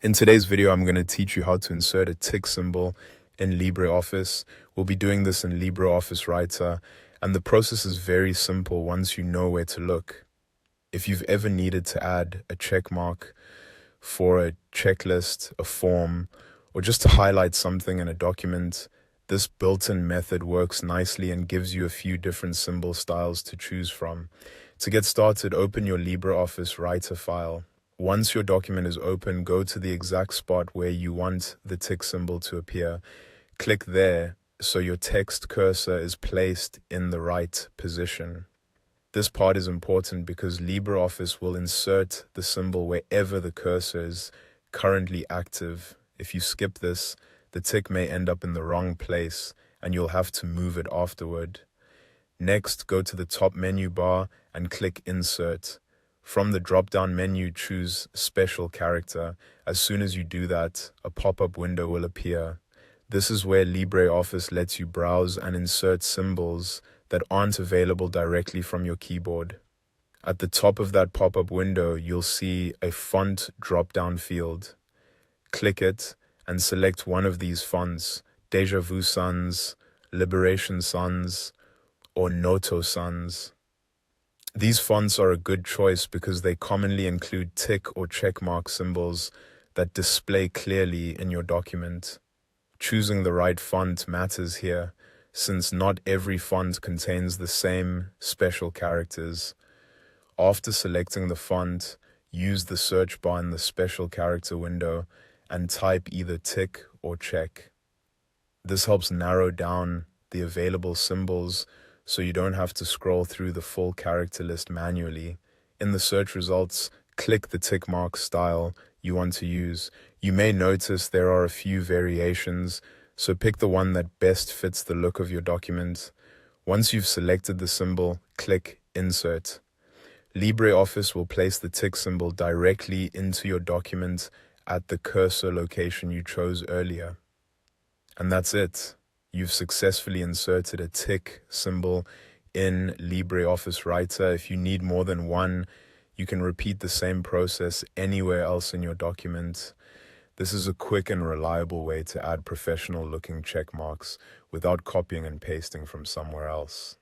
In today's video, I'm going to teach you how to insert a tick symbol in LibreOffice. We'll be doing this in LibreOffice Writer, and the process is very simple once you know where to look. If you've ever needed to add a check mark for a checklist, a form, or just to highlight something in a document, this built-in method works nicely and gives you a few different symbol styles to choose from. To get started, open your LibreOffice Writer file. Once your document is open, go to the exact spot where you want the tick symbol to appear. Click there so your text cursor is placed in the right position. This part is important because LibreOffice will insert the symbol wherever the cursor is currently active. If you skip this, the tick may end up in the wrong place and you'll have to move it afterward. Next, go to the top menu bar and click Insert. From the drop-down menu, choose Special Character. As soon as you do that, a pop-up window will appear. This is where LibreOffice lets you browse and insert symbols that aren't available directly from your keyboard. At the top of that pop-up window, you'll see a font drop-down field. Click it and select one of these fonts: Deja Vu Sans, Liberation Sans, or Noto Sans. These fonts are a good choice because they commonly include tick or checkmark symbols that display clearly in your document. Choosing the right font matters here, since not every font contains the same special characters. After selecting the font, use the search bar in the special character window and type either tick or check. This helps narrow down the available symbols so you don't have to scroll through the full character list manually. In the search results, click the tick mark style you want to use. You may notice there are a few variations, so pick the one that best fits the look of your document. Once you've selected the symbol, click Insert. LibreOffice will place the tick symbol directly into your document at the cursor location you chose earlier. And that's it. You've successfully inserted a tick symbol in LibreOffice Writer. If you need more than one, you can repeat the same process anywhere else in your document. This is a quick and reliable way to add professional-looking check marks without copying and pasting from somewhere else.